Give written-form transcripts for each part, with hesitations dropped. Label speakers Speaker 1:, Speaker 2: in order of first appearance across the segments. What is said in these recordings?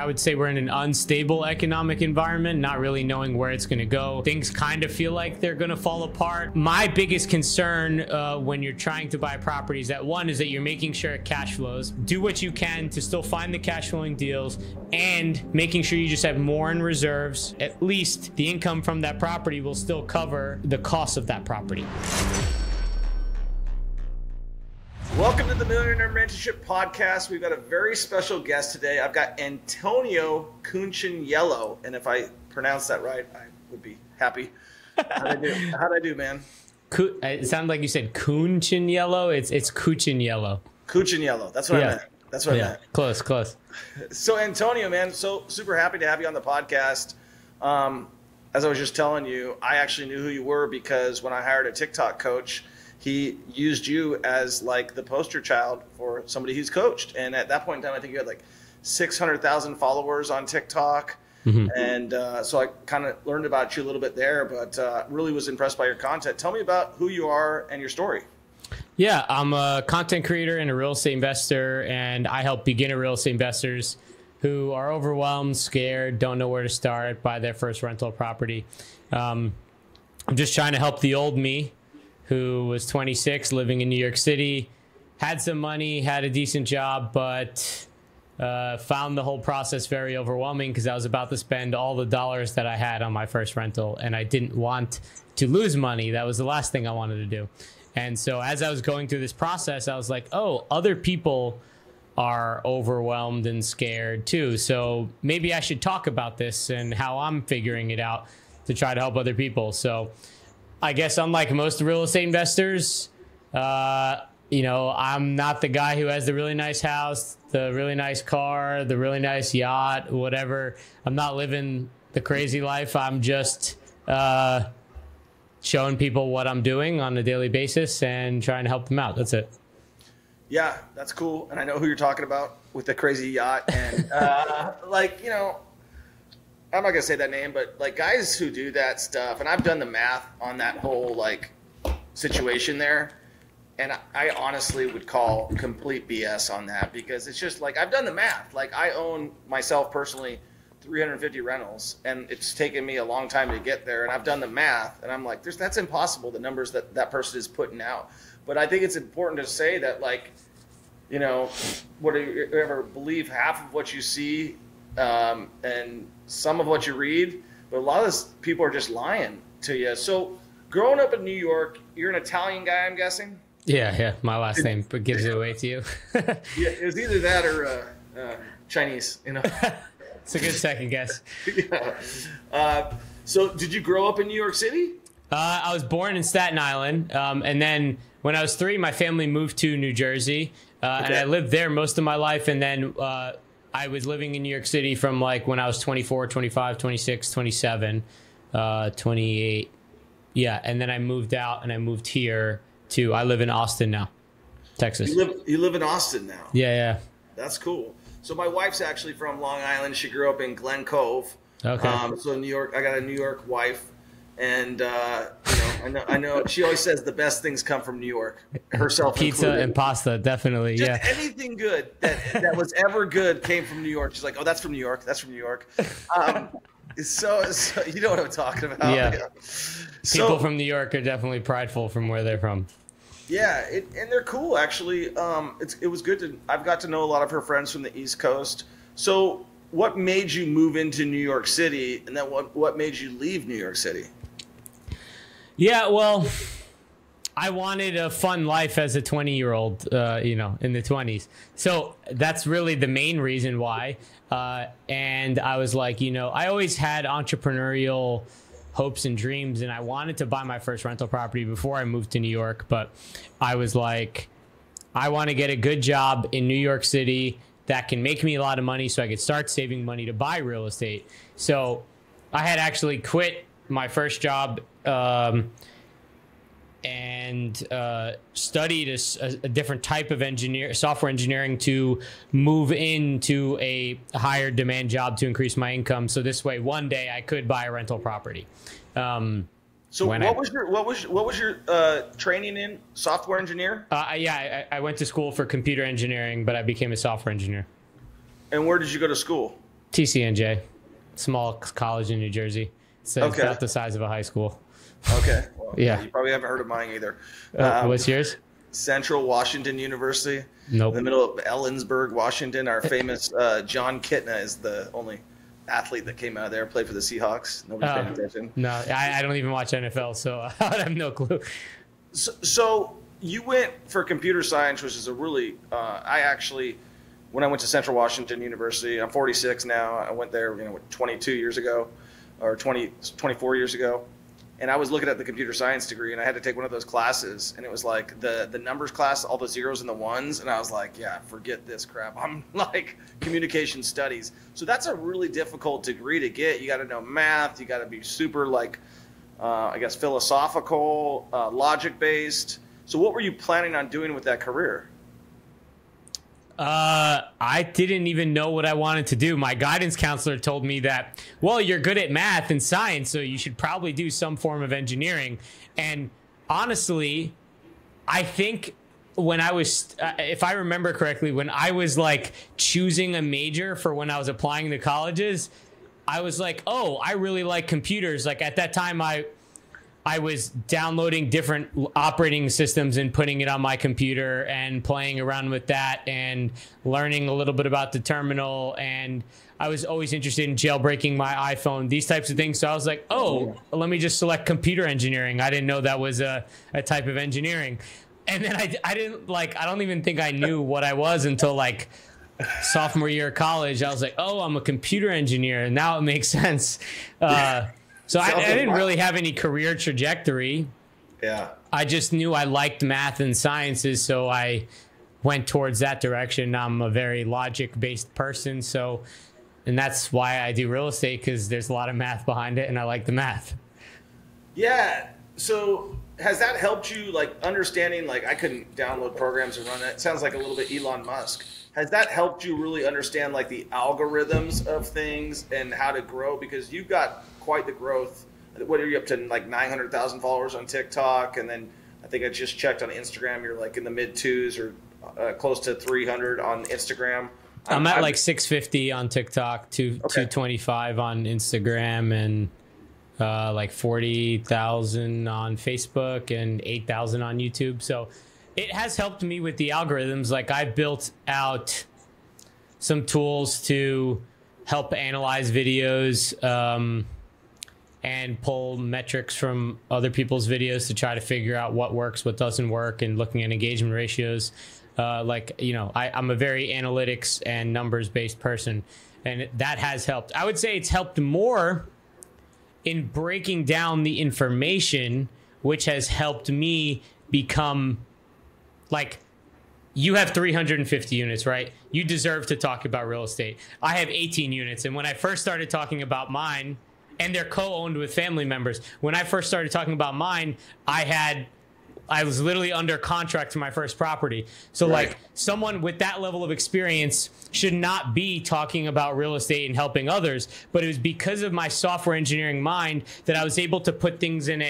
Speaker 1: I would say we're in an unstable economic environment, not really knowing where it's going to go. Things kind of feel like they're going to fall apart. My biggest concern when you're trying to buy properties, that one is that you're making sure it cash flows. Do what you can to still find the cash flowing deals and making sure you just have more in reserves. At least the income from that property will still cover the cost of that property.
Speaker 2: Welcome to the Millionaire Mentorship Podcast. We've got a very special guest today. I've got Antonio Cucciniello, and if I pronounce that right, I would be happy. How'd I do, man?
Speaker 1: It sounded like you said Cucciniello. It's Cucciniello.
Speaker 2: Cucciniello. That's what I meant. That's what I meant.
Speaker 1: Close.
Speaker 2: So Antonio, man, so super happy to have you on the podcast. As I was just telling you, I actually knew who you were because when I hired a TikTok coach, he used you as like the poster child for somebody he's coached. And at that point in time, I think you had like 600,000 followers on TikTok. Mm-hmm. And so I kind of learned about you a little bit there, but really was impressed by your content. Tell me about who you are and your story.
Speaker 1: Yeah, I'm a content creator and a real estate investor, and I help beginner real estate investors who are overwhelmed, scared, don't know where to start, buy their first rental property. I'm just trying to help the old me, who was 26, living in New York City, had some money, had a decent job, but found the whole process very overwhelming because I was about to spend all the dollars that I had on my first rental, and I didn't want to lose money. That was the last thing I wanted to do. And so as I was going through this process, I was like, oh, other people are overwhelmed and scared too. So maybe I should talk about this and how I'm figuring it out to try to help other people. So I guess unlike most real estate investors, I'm not the guy who has the really nice house, the really nice car, the really nice yacht, whatever. I'm not living the crazy life. I'm just showing people what I'm doing on a daily basis and trying to help them out. That's it.
Speaker 2: Yeah, that's cool. And I know who you're talking about with the crazy yacht. And I'm not going to say that name, but like guys who do that stuff, and I've done the math on that whole like situation there. And I honestly would call complete BS on that because it's just like, I've done the math. Like I own myself personally 350 rentals and it's taken me a long time to get there. And I've done the math and I'm like, that's impossible. The numbers that person is putting out. But I think it's important to say that like, whatever, believe half of what you see and some of what you read, but a lot of this people are just lying to you. So growing up in New York, you're an Italian guy, I'm guessing? Yeah.
Speaker 1: My last name gives it away to you.
Speaker 2: Yeah, it was either that or Chinese,
Speaker 1: It's a good second guess.
Speaker 2: Yeah. So did you grow up in New York City?
Speaker 1: I was born in Staten Island. And then when I was 3, my family moved to New Jersey. And I lived there most of my life. And then I was living in New York City from like when I was 24, 25, 26, 27, 28. Yeah. And then I moved out and I moved here I live in Austin now, Texas.
Speaker 2: You live in Austin now?
Speaker 1: Yeah.
Speaker 2: That's cool. So my wife's actually from Long Island. She grew up in Glen Cove.
Speaker 1: Okay.
Speaker 2: So New York, I got a New York wife. And, I know she always says the best things come from New York, herself
Speaker 1: Pizza
Speaker 2: included.
Speaker 1: And pasta, definitely.
Speaker 2: Just anything good that was ever good came from New York. She's like, oh, that's from New York. That's from New York. So you know what I'm talking about.
Speaker 1: Yeah. People from New York are definitely prideful from where they're from.
Speaker 2: Yeah, and they're cool, actually. It was good I've got to know a lot of her friends from the East Coast. So what made you move into New York City, and then what made you leave New York City?
Speaker 1: Yeah, well, I wanted a fun life as a 20-year-old, in the 20s. So that's really the main reason why. And I was like, I always had entrepreneurial hopes and dreams, and I wanted to buy my first rental property before I moved to New York. But I was like, I want to get a good job in New York City that can make me a lot of money so I could start saving money to buy real estate. So I had actually quit my first job and studied a different type of software engineering to move into a higher demand job to increase my income. So this way, one day I could buy a rental property.
Speaker 2: So what was your training in? Software engineer?
Speaker 1: I went to school for computer engineering, but I became a software engineer.
Speaker 2: And where did you go to school?
Speaker 1: TCNJ, small college in New Jersey. So it's about the size of a high school.
Speaker 2: Okay. Well,
Speaker 1: yeah.
Speaker 2: You probably haven't heard of mine either.
Speaker 1: What's yours?
Speaker 2: Central Washington University.
Speaker 1: Nope.
Speaker 2: In the middle of Ellensburg, Washington. Our famous John Kitna is the only athlete that came out of there, played for the Seahawks. Nobody's paying attention.
Speaker 1: No, I don't even watch NFL, so I have no clue.
Speaker 2: So you went for computer science, which is a really, when I went to Central Washington University, I'm 46 now. I went there, 22 years ago or 24 years ago. And I was looking at the computer science degree, and I had to take one of those classes, and it was like the numbers class, all the zeros and the ones, and I was like, yeah, forget this crap. I'm like communication studies. So that's a really difficult degree to get. You got to know math. You got to be super philosophical, logic-based. So what were you planning on doing with that career?
Speaker 1: I didn't even know what I wanted to do. My guidance counselor told me that, well, you're good at math and science, so you should probably do some form of engineering. And honestly, I think when I was, if I remember correctly, when I was like choosing a major for when I was applying to colleges, I was like, oh, I really like computers. Like at that time, I was downloading different operating systems and putting it on my computer and playing around with that and learning a little bit about the terminal. And I was always interested in jailbreaking my iPhone, these types of things. So I was like, oh, let me just select computer engineering. I didn't know that was a type of engineering. And then I don't even think I knew what I was until like sophomore year of college. I was like, oh, I'm a computer engineer. And now it makes sense. So I didn't really have any career trajectory.
Speaker 2: Yeah.
Speaker 1: I just knew I liked math and sciences, so I went towards that direction. I'm a very logic-based person, and that's why I do real estate, because there's a lot of math behind it, and I like the math.
Speaker 2: Yeah. So has that helped you, like, understanding, like, I couldn't download programs and run that. It sounds like a little bit Elon Musk. Has that helped you really understand, like, the algorithms of things and how to grow? Because you've got quite the growth. What are you up to, like 900,000 followers on TikTok? And then I think I just checked on Instagram, you're like in the mid twos or close to 300 on Instagram.
Speaker 1: I'm at like 650 on TikTok, 225 on Instagram, and like 40,000 on Facebook and 8,000 on YouTube. So it has helped me with the algorithms. Like I've built out some tools to help analyze videos, and pull metrics from other people's videos to try to figure out what works, what doesn't work, and looking at engagement ratios. I'm a very analytics and numbers-based person, and that has helped. I would say it's helped more in breaking down the information, which has helped me become like, you have 350 units, right? You deserve to talk about real estate. I have 18 units, and when I first started talking about mine, and they're co-owned with family members. When I first started talking about mine, I was literally under contract to my first property. So like someone with that level of experience should not be talking about real estate and helping others. But it was because of my software engineering mind that I was able to put things in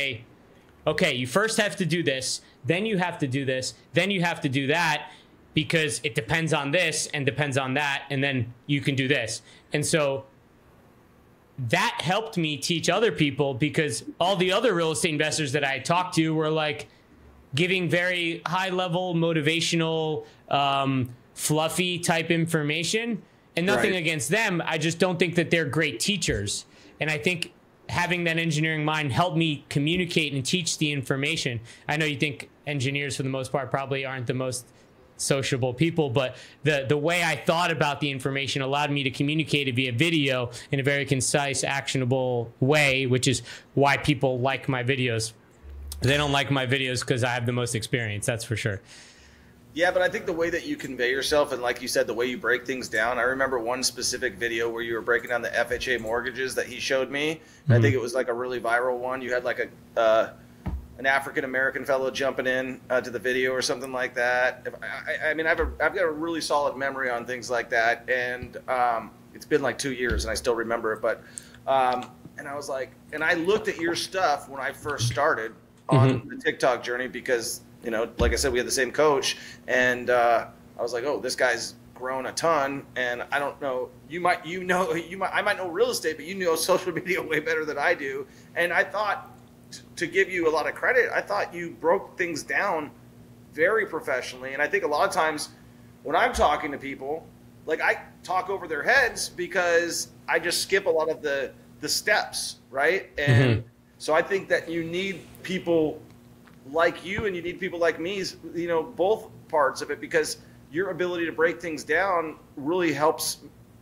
Speaker 1: okay, you first have to do this, then you have to do this, then you have to do that, because it depends on this and depends on that, and then you can do this. And so that helped me teach other people, because all the other real estate investors that I talked to were like giving very high level motivational, fluffy type information, and nothing against them. I just don't think that they're great teachers. And I think having that engineering mind helped me communicate and teach the information. I know you think engineers for the most part probably aren't the most sociable people, but the way I thought about the information allowed me to communicate it via video in a very concise, actionable way, which is why people like my videos. They don't like my videos because I have the most experience, that's for sure.
Speaker 2: Yeah, but I think the way that you convey yourself, and like you said, the way you break things down. I remember one specific video where you were breaking down the FHA mortgages that he showed me. And I think it was like a really viral one. You had like an African-American fellow jumping in to the video or something like that. I mean, I've got a really solid memory on things like that. And it's been like 2 years and I still remember it. But, and I was like, and I looked at your stuff when I first started on the TikTok journey, because, you know, like I said, we had the same coach, and I was like, oh, this guy's grown a ton, and I don't know, I might know real estate, but you know social media way better than I do. And I thought, to give you a lot of credit, I thought you broke things down very professionally. And I think a lot of times when I'm talking to people, like, I talk over their heads because I just skip a lot of the steps, right? And so I think that you need people like you, and you need people like me, you know, both parts of it, because your ability to break things down really helps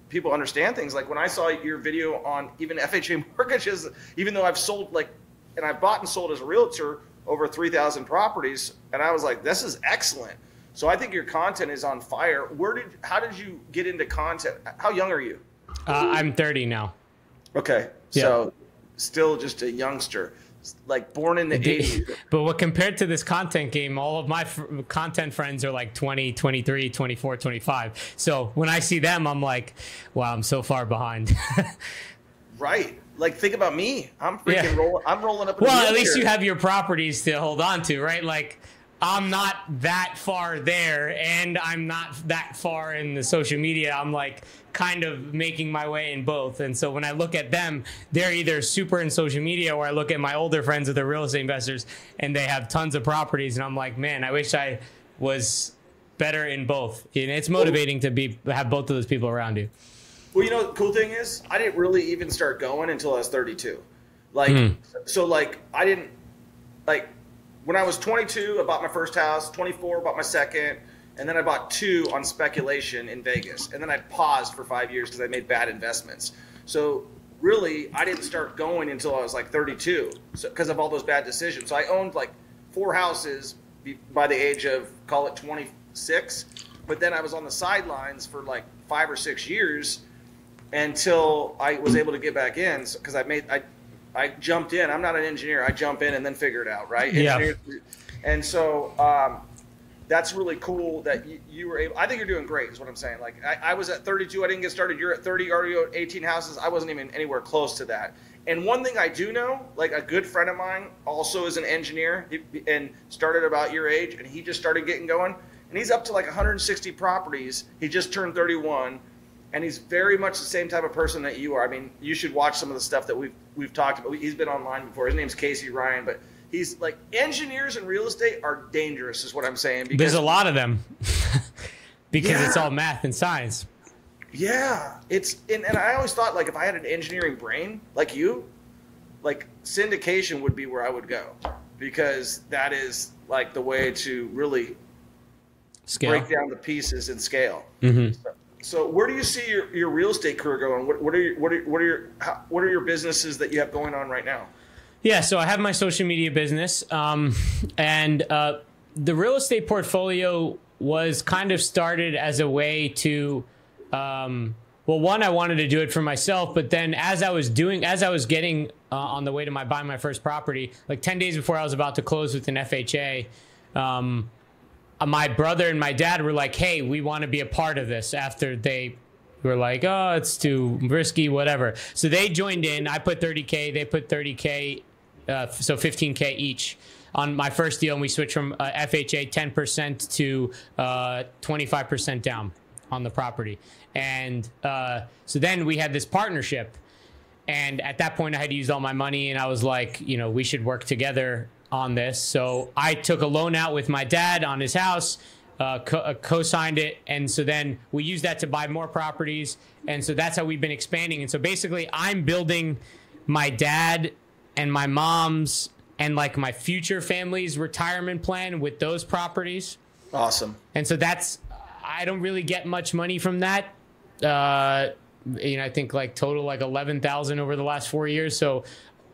Speaker 2: people understand things. Like when I saw your video on even FHA mortgages, even though I've sold and I've bought and sold as a realtor over 3,000 properties, and I was like, this is excellent. So I think your content is on fire. How did you get into content? How young are you?
Speaker 1: I'm 30 now.
Speaker 2: Okay. Yeah. So still just a youngster, like born in the 80s.
Speaker 1: But what compared to this content game, all of my content friends are like 20, 23, 24, 25. So when I see them, I'm like, wow, I'm so far behind.
Speaker 2: Right. Like, think about me. I'm freaking rolling. I'm rolling up.
Speaker 1: Well, at least you have your properties to hold on to, right? Like, I'm not that far there, and I'm not that far in the social media. I'm like kind of making my way in both. And so when I look at them, they're either super in social media, or I look at my older friends that are real estate investors and they have tons of properties. And I'm like, man, I wish I was better in both. And it's motivating to have both of those people around you.
Speaker 2: Well, you know, the cool thing is I didn't really even start going until I was 32. Like, so like I didn't like, when I was 22, I bought my first house, 24, bought my second, and then I bought 2 on speculation in Vegas. And then I paused for 5 years because I made bad investments. So really, I didn't start going until I was like 32 because of all those bad decisions. So I owned like 4 houses by the age of, call it 26. But then I was on the sidelines for like 5 or 6 years until I was able to get back in, because I jumped in. I'm not an engineer. I jump in and then figure it out, right?
Speaker 1: Yeah.
Speaker 2: And so that's really cool that you were able. I think you're doing great is what I'm saying. Like I was at 32. I didn't get started. You're at 30, already own 18 houses. I wasn't even anywhere close to that. And one thing I do know, like a good friend of mine also is an engineer and started about your age, and he just started getting going. And he's up to like 160 properties. He just turned 31. And he's very much the same type of person that you are. I mean, you should watch some of the stuff that we've talked about. He's been online before. His name's Casey Ryan, but he's like, engineers in real estate are dangerous, is what I'm saying. Because
Speaker 1: there's a lot of them because it's all math and science.
Speaker 2: Yeah, and I always thought, like, if I had an engineering brain like you, like syndication would be where I would go, because that is like the way to really break down the pieces and scale. So where do you see your real estate career going? What are your businesses that you have going on right now?
Speaker 1: Yeah, so I have my social media business, and the real estate portfolio was kind of started as a way to, well, one, I wanted to do it for myself, but then as I was getting on the way to buying my first property, like 10 days before I was about to close with an FHA, my brother and my dad were like, hey, we want to be a part of this, after they were like, oh, it's too risky, whatever. So they joined in. I put 30K, they put 30K, so 15K each on my first deal. And we switched from FHA 10% to 25% down on the property. And so then we had this partnership. And at that point I had used all my money, and I was like, you know, we should work together on this. So I took a loan out with my dad on his house, co-signed it. And so then we used that to buy more properties. And so that's how we've been expanding. And so basically I'm building my dad and my mom's and like my future family's retirement plan with those properties.
Speaker 2: Awesome.
Speaker 1: And so I don't really get much money from that. You know, I think like total like 11,000 over the last 4 years. So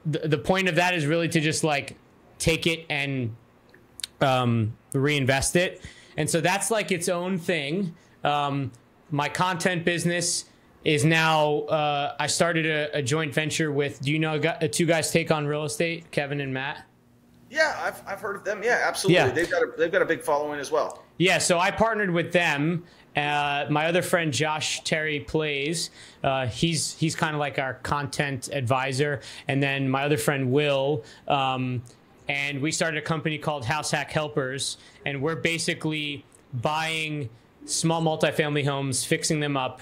Speaker 1: the point of that is really to just like take it and reinvest it. And so that's like its own thing. My content business is now, I started a joint venture with, do you know 2 Guys Take on Real Estate, Kevin and Matt?
Speaker 2: Yeah, I've heard of them. Yeah, absolutely. Yeah. They've got a big following as well. Yeah,
Speaker 1: so I partnered with them. My other friend Josh Terry Plays, he's kind of like our content advisor, and then my other friend Will, and we started a company called House Hack Helpers, and we're basically buying small multifamily homes, fixing them up,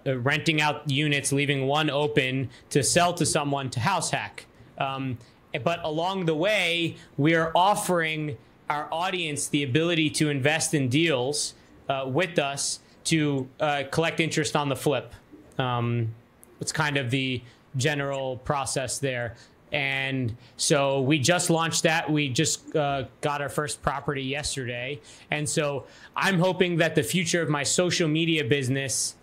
Speaker 1: renting out units, leaving one open to sell to someone to house hack. But along the way, we are offering our audience the ability to invest in deals with us to collect interest on the flip. It's kind of the general process there. And so we just launched that. We just got our first property yesterday. And so I'm hoping that the future of my social media business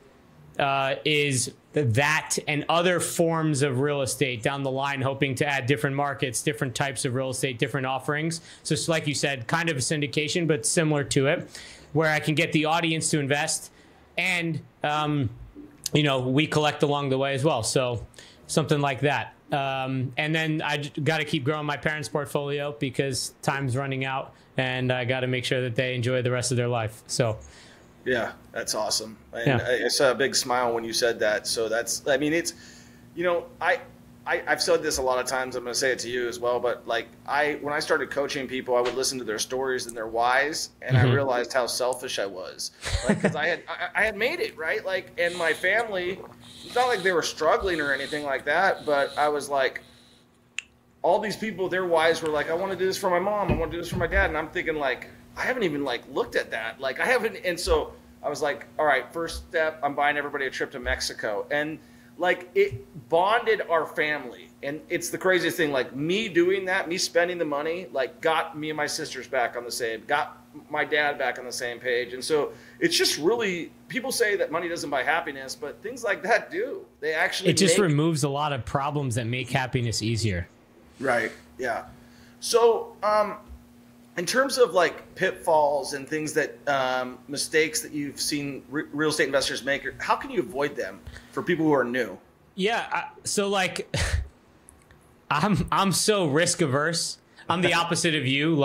Speaker 1: is that and other forms of real estate down the line, hoping to add different markets, different types of real estate, different offerings. So it's like you said, kind of a syndication, but similar to it, where I can get the audience to invest and, we collect along the way as well. So something like that. And then I got to keep growing my parents' portfolio because time's running out and I got to make sure that they enjoy the rest of their life. So. Yeah,
Speaker 2: that's awesome. And I saw a big smile when you said that. So it's, I've said this a lot of times. I'm going to say it to you as well. But when I started coaching people, I would listen to their stories and their whys, and I realized how selfish I was. Because I had made it, right? And my family, it's not like they were struggling or anything like that, but I was like, all these people, their whys were like, I want to do this for my mom, I want to do this for my dad, and I'm thinking I haven't even looked at that. I haven't. And so I was like, all right, first step, I'm buying everybody a trip to Mexico. And it bonded our family. And it's the craziest thing, me doing that, me spending the money, got me and my sisters back on the same, got my dad back on the same page. And so it's just really, people say that money doesn't buy happiness, but things like that do. They actually,
Speaker 1: it just removes a lot of problems that make happiness easier.
Speaker 2: Right. Yeah. So, in terms of pitfalls and things that mistakes that you've seen real estate investors make, how can you avoid them for people who are new?
Speaker 1: Yeah, so I'm so risk averse. I'm the opposite of you.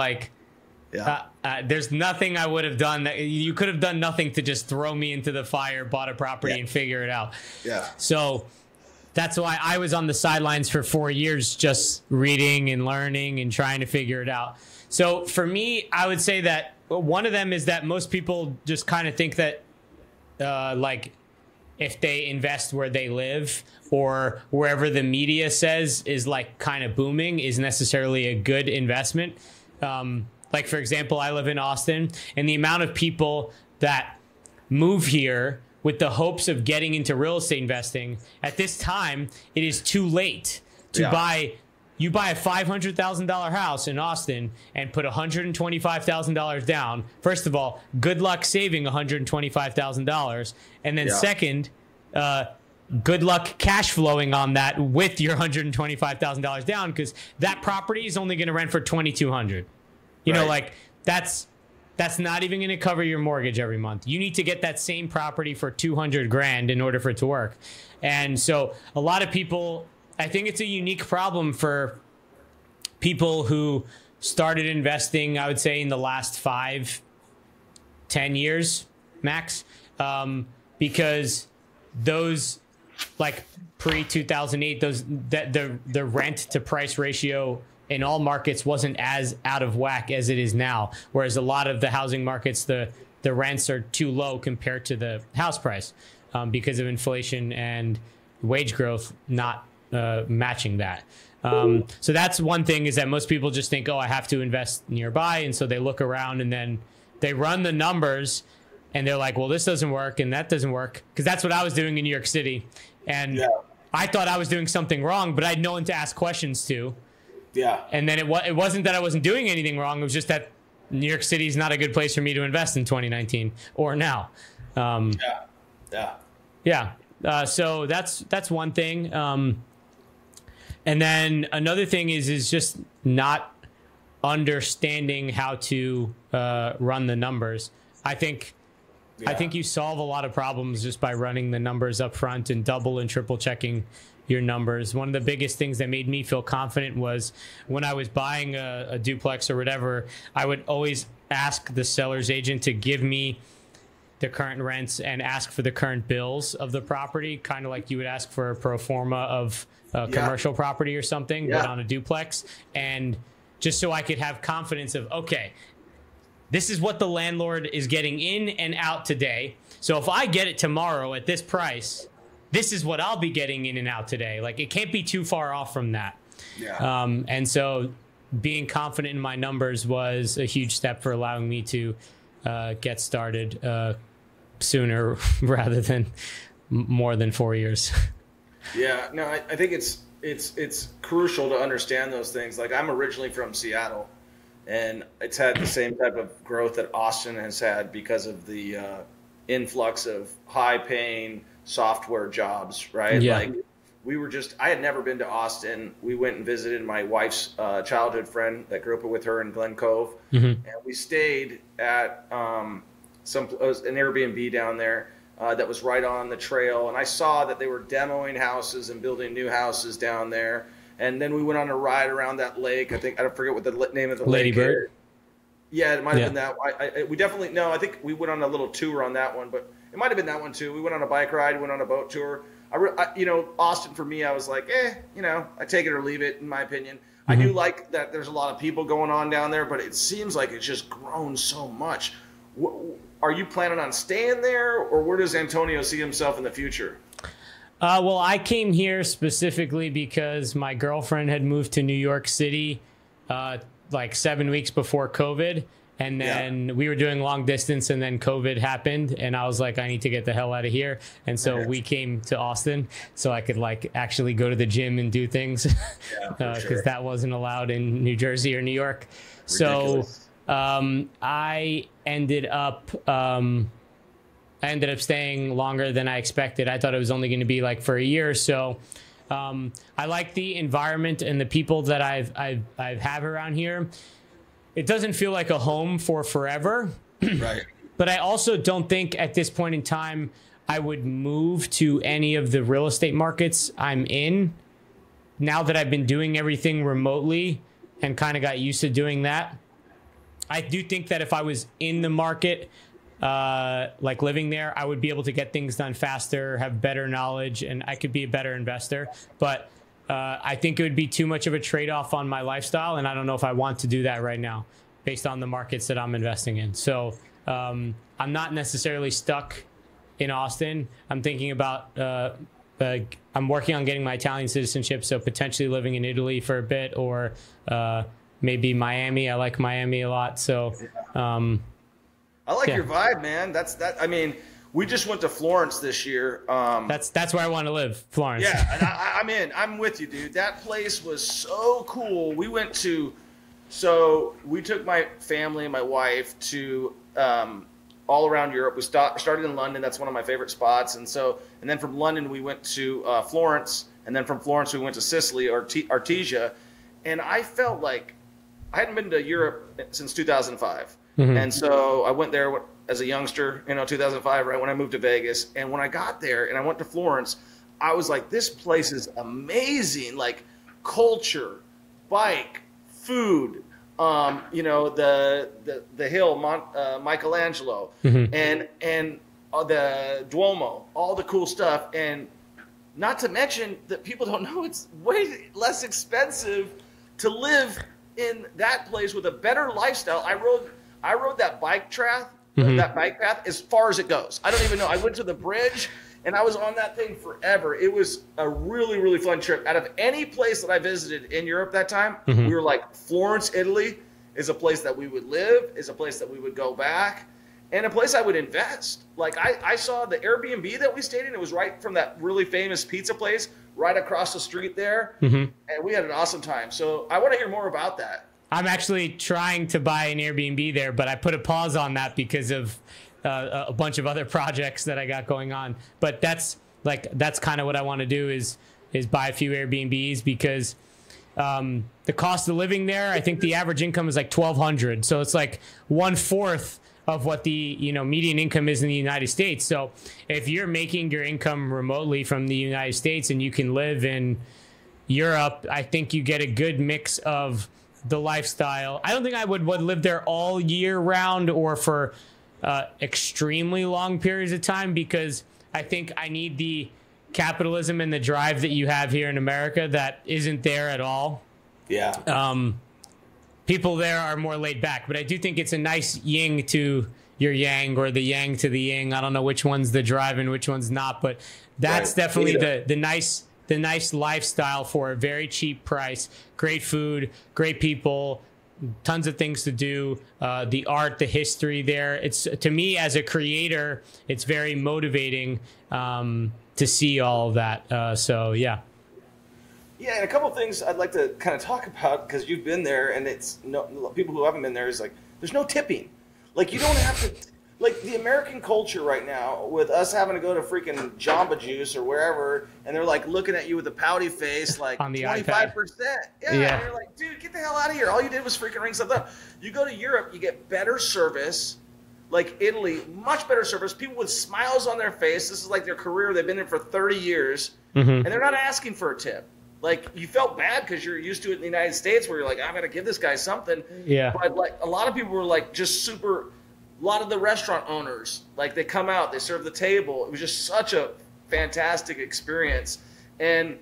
Speaker 1: There's nothing I would have done that you could have done nothing to just throw me into the fire, bought a property and figure it out.
Speaker 2: Yeah.
Speaker 1: So that's why I was on the sidelines for 4 years, just reading and learning and trying to figure it out. So for me, I would say that one of them is that most people just kind of think that if they invest where they live or wherever the media says is kind of booming is necessarily a good investment. For example, I live in Austin, and the amount of people that move here with the hopes of getting into real estate investing, at this time, it is too late to buy. You buy a $500,000 house in Austin and put $125,000 down. First of all, good luck saving $125,000. And then second, good luck cash flowing on that with your $125,000 down, because that property is only going to rent for $2,200. That's not even going to cover your mortgage every month. You need to get that same property for $200,000 in order for it to work. And so a lot of people, I think it's a unique problem for people who started investing, I would say, in the last 5-10 years max, because those pre-2008, the rent to price ratio in all markets wasn't as out of whack as it is now. Whereas a lot of the housing markets, the rents are too low compared to the house price because of inflation and wage growth not matching that. So that's one thing, is that most people just think, I have to invest nearby. And so they look around and then they run the numbers and they're like, well, this doesn't work and that doesn't work. Because that's what I was doing in New York City. And I thought I was doing something wrong, but I had no one to ask questions to.
Speaker 2: Yeah.
Speaker 1: And then it wasn't that I wasn't doing anything wrong. It was just that New York City is not a good place for me to invest in 2019 or now. So that's one thing. And then another thing is just not understanding how to run the numbers. I think you solve a lot of problems just by running the numbers up front and double and triple checking your numbers. One of the biggest things that made me feel confident was when I was buying a duplex or whatever, I would always ask the seller's agent to give me the current rents and ask for the current bills of the property, kind of like you would ask for a pro forma of a commercial property or something, but on a duplex. And just so I could have confidence of, okay, this is what the landlord is getting in and out today. So if I get it tomorrow at this price, this is what I'll be getting in and out today. Like, it can't be too far off from that.
Speaker 2: Yeah.
Speaker 1: And so being confident in my numbers was a huge step for allowing me to get started sooner rather than more than 4 years.
Speaker 2: Yeah, no, I think it's crucial to understand those things. Like, I'm originally from Seattle, and it's had the same type of growth that Austin has had because of the influx of high-paying software jobs, right?
Speaker 1: Yeah.
Speaker 2: Like, I had never been to Austin. We went and visited my wife's childhood friend that grew up with her in Glen Cove, and we stayed at an Airbnb down there that was right on the trail. And I saw that they were demoing houses and building new houses down there. And then we went on a ride around that lake. I forget what the name of the
Speaker 1: Lady
Speaker 2: lake
Speaker 1: Bird.
Speaker 2: is. Yeah, it might have been that. I think we went on a little tour on that one, but it might have been that one too. We went on a bike ride, went on a boat tour. Austin for me, I was like, I take it or leave it, in my opinion. I do like that there's a lot of people going on down there, but it seems like it's just grown so much. Are you planning on staying there, or where does Antonio see himself in the future?
Speaker 1: Well, I came here specifically because my girlfriend had moved to New York City like 7 weeks before COVID. And then we were doing long distance, and then COVID happened, and I was like, I need to get the hell out of here. And so we came to Austin so I could like actually go to the gym and do things, because that wasn't allowed in New Jersey or New York. Ridiculous. So I ended up staying longer than I expected. I thought it was only going to be like for a year or so. I like the environment and the people that I have around here. It doesn't feel like a home for forever.
Speaker 2: Right.
Speaker 1: But I also don't think at this point in time I would move to any of the real estate markets I'm in. Now that I've been doing everything remotely and kind of got used to doing that, I do think that if I was in the market, like living there, I would be able to get things done faster, have better knowledge, and I could be a better investor. But I think it would be too much of a trade-off on my lifestyle, and I don't know if I want to do that right now based on the markets that I'm investing in. So I'm not necessarily stuck in Austin. I'm thinking about I'm working on getting my Italian citizenship, so potentially living in Italy for a bit, or maybe Miami. I like Miami a lot. So
Speaker 2: I like your vibe, man. I mean, we just went to Florence this year.
Speaker 1: That's where I want to live, Florence.
Speaker 2: Yeah, and I'm in. I'm with you, dude. That place was so cool. We took my family and my wife to all around Europe. We started in London. That's one of my favorite spots. And then from London, we went to Florence. And then from Florence, we went to Sicily, or Artesia. And I felt like I hadn't been to Europe since 2005. And so I went there as a youngster, 2005, right when I moved to Vegas. And when I got there and I went to Florence, I was like, this place is amazing. Like, culture, bike, food, the hill, Michelangelo, and the Duomo, all the cool stuff. And not to mention that people don't know, it's way less expensive to live in that place with a better lifestyle. I rode that bike path, as far as it goes. I don't even know. I went to the bridge and I was on that thing forever. It was a really, really fun trip. Out of any place that I visited in Europe that time, we were like, Florence, Italy is a place that we would live, is a place that we would go back, and a place I would invest. Like, I saw the Airbnb that we stayed in. It was right from that really famous pizza place right across the street there. And we had an awesome time. So I want to hear more about that.
Speaker 1: I'm actually trying to buy an Airbnb there, but I put a pause on that because of a bunch of other projects that I got going on. But that's kind of what I want to do is buy a few Airbnbs, because the cost of living there, I think the average income is like $1,200. So it's like 1/4 of what the median income is in the United States. So if you're making your income remotely from the United States and you can live in Europe, I think you get a good mix of the lifestyle. I don't think I would live there all year round or for extremely long periods of time, because I think I need the capitalism and the drive that you have here in America that isn't there at all.
Speaker 2: Yeah.
Speaker 1: people there are more laid back. But I do think it's a nice yin to your yang, or the yang to the yin. I don't know which one's the drive and which one's not, but that's definitely the nice lifestyle for a very cheap price. Great food, great people, tons of things to do. The art, the history there. It's, to me as a creator, it's very motivating to see all of that. So yeah.
Speaker 2: Yeah, and a couple of things I'd like to kind of talk about, because you've been there, and it's people who haven't been there is like, there's no tipping. Like, you don't have to, like, the American culture right now, with us having to go to freaking Jamba Juice or wherever, and they're like looking at you with a pouty face, like
Speaker 1: on the
Speaker 2: 25%. Yeah, and you're like, dude, get the hell out of here. All you did was freaking ring something up. You go to Europe, you get better service, like Italy, much better service. People with smiles on their face. This is like their career. They've been there for 30 years, and they're not asking for a tip. Like, you felt bad because you're used to it in the United States, where you're like, I'm going to give this guy something.
Speaker 1: Yeah.
Speaker 2: But like, a lot of people were like just super, a lot of the restaurant owners, like, they come out, they serve the table. It was just such a fantastic experience. And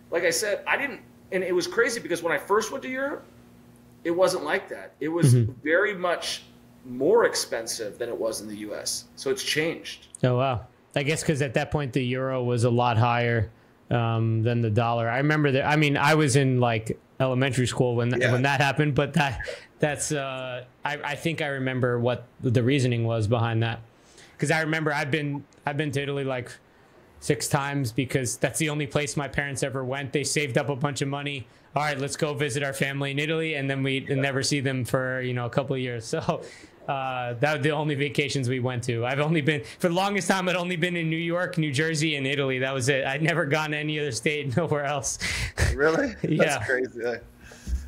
Speaker 2: like I said, and it was crazy because when I first went to Europe, it wasn't like that. It was very much more expensive than it was in the US. So it's changed.
Speaker 1: Oh, wow. I guess because at that point, the euro was a lot higher than the dollar. I remember that. I mean, I was in like elementary school when that happened, but that's I think I remember what the reasoning was behind that, because I remember I've been to Italy like 6 times, because that's the only place my parents ever went. They saved up a bunch of money. All right, let's go visit our family in Italy, and then we never see them for a couple of years. So that was the only vacations we went to. I've only been, for the longest time, I'd only been in New York, New Jersey, and Italy. That was it. I'd never gone to any other state, nowhere else.
Speaker 2: Really?
Speaker 1: Yeah.
Speaker 2: That's crazy.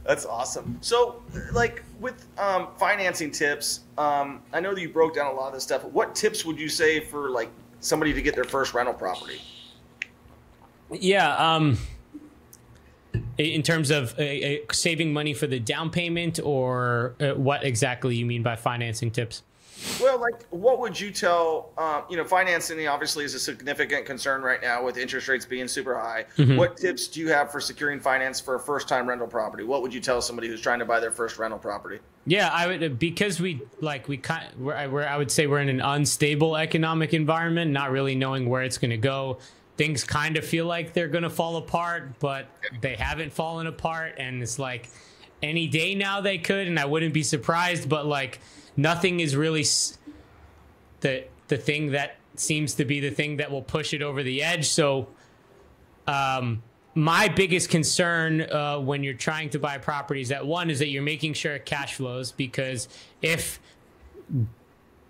Speaker 2: That's awesome. So, like, with financing tips, I know that you broke down a lot of this stuff. What tips would you say for like somebody to get their first rental property?
Speaker 1: Yeah. In terms of saving money for the down payment, or what exactly you mean by financing tips?
Speaker 2: Well, like, what would you tell, financing obviously is a significant concern right now with interest rates being super high. What tips do you have for securing finance for a first-time rental property? What would you tell somebody who's trying to buy their first rental property?
Speaker 1: Yeah, I would, because I would say we're in an unstable economic environment, not really knowing where it's going to go. Things kind of feel like they're going to fall apart, but they haven't fallen apart. And it's like any day now they could, and I wouldn't be surprised, but like nothing is really the thing that seems to be the thing that will push it over the edge. So my biggest concern when you're trying to buy properties, that one is that you're making sure it cash flows, because if,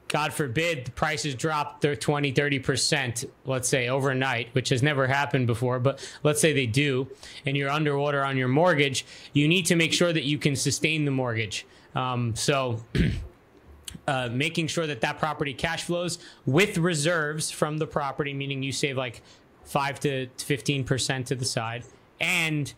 Speaker 1: God forbid, the prices drop 20, 30%, let's say overnight, which has never happened before, but let's say they do, and you're underwater on your mortgage, you need to make sure that you can sustain the mortgage. Making sure that property cash flows with reserves from the property, meaning you save like 5 to 15% to the side, and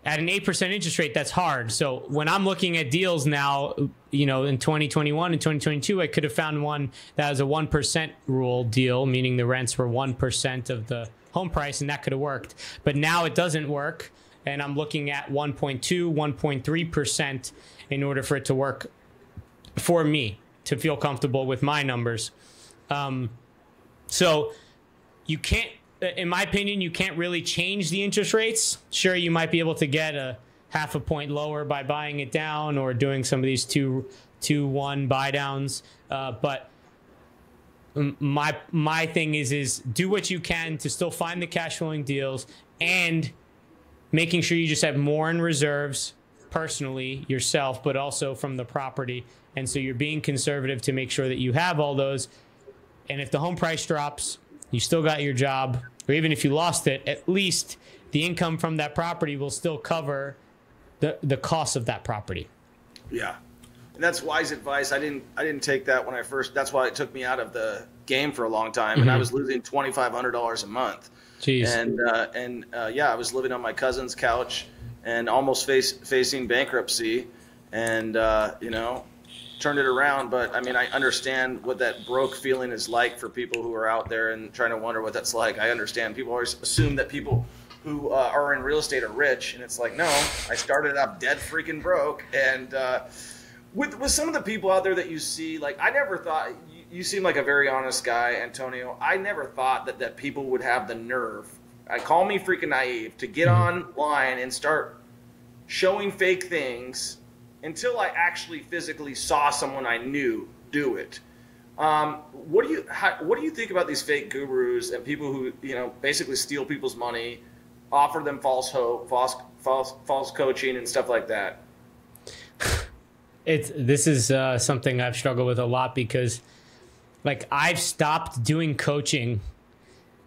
Speaker 1: at an 8% interest rate, that's hard. So when I'm looking at deals now, in 2021 and 2022, I could have found one that was a 1% rule deal, meaning the rents were 1% of the home price, and that could have worked. But now it doesn't work, and I'm looking at 1.2, 1.3% in order for it to work for me, to feel comfortable with my numbers. So you can't, in my opinion, you can't really change the interest rates. Sure, you might be able to get a 0.5 point lower by buying it down or doing some of these 2-1 buy downs. But my thing is do what you can to still find the cash flowing deals, and making sure you just have more in reserves personally yourself, but also from the property. And so you're being conservative to make sure that you have all those. And if the home price drops, you still got your job, or even if you lost it, at least the income from that property will still cover the cost of that property.
Speaker 2: Yeah. And that's wise advice. I didn't take that when I first, that's why it took me out of the game for a long time. And I was losing $2,500 a month.
Speaker 1: Jeez.
Speaker 2: And I was living on my cousin's couch and almost facing bankruptcy, and turned it around. But I mean, I understand what that broke feeling is like for people who are out there and trying to wonder what that's like. I understand. People always assume that people who are in real estate are rich. And it's like, no, I started out dead freaking broke. And with some of the people out there that you see, like, I never thought, you seem like a very honest guy, Antonio. I never thought that people would have the nerve, I call me freaking naive, to get online and start showing fake things until I actually physically saw someone I knew do it. What do you think about these fake gurus and people who, you know, basically steal people's money, offer them false hope, false coaching and stuff like that?
Speaker 1: This is something I've struggled with a lot, because like I've stopped doing coaching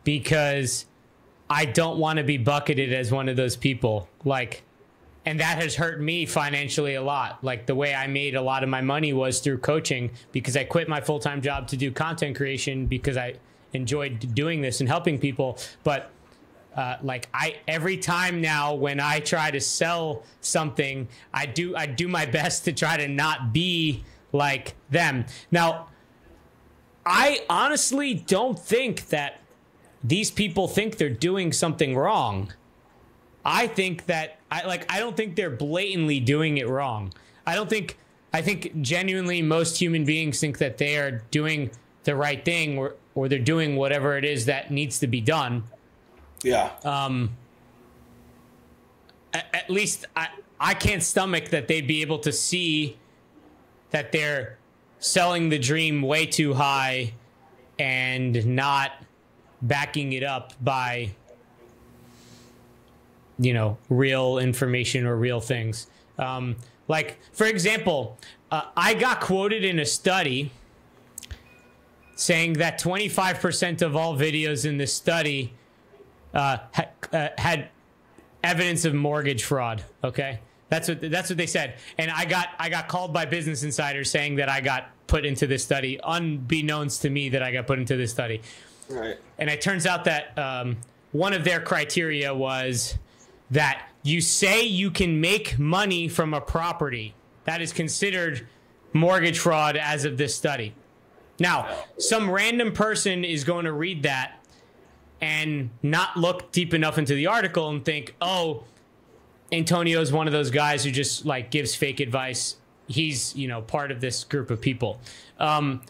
Speaker 1: because I don't want to be bucketed as one of those people. Like, and that has hurt me financially a lot. Like, the way I made a lot of my money was through coaching, because I quit my full-time job to do content creation because I enjoyed doing this and helping people. But like every time now when I try to sell something, I do my best to try to not be like them. Now, I honestly don't think that these people think they're doing something wrong. I think that I don't think they're blatantly doing it wrong. I think genuinely most human beings think that they are doing the right thing, or they're doing whatever it is that needs to be done.
Speaker 2: Yeah.
Speaker 1: At least I can't stomach that they'd be able to see that they're selling the dream way too high and not backing it up by, you know, real information or real things. Like, for example, I got quoted in a study saying that 25% of all videos in this study had evidence of mortgage fraud. Okay, that's what they said, and I got called by Business Insider saying that I got put into this study, unbeknownst to me that I got put into this study.
Speaker 2: Right.
Speaker 1: And it turns out that one of their criteria was that you say you can make money from a property. That is considered mortgage fraud as of this study. Now, some random person is going to read that and not look deep enough into the article and think, oh, Antonio's one of those guys who just like gives fake advice. He's, you know, part of this group of people. And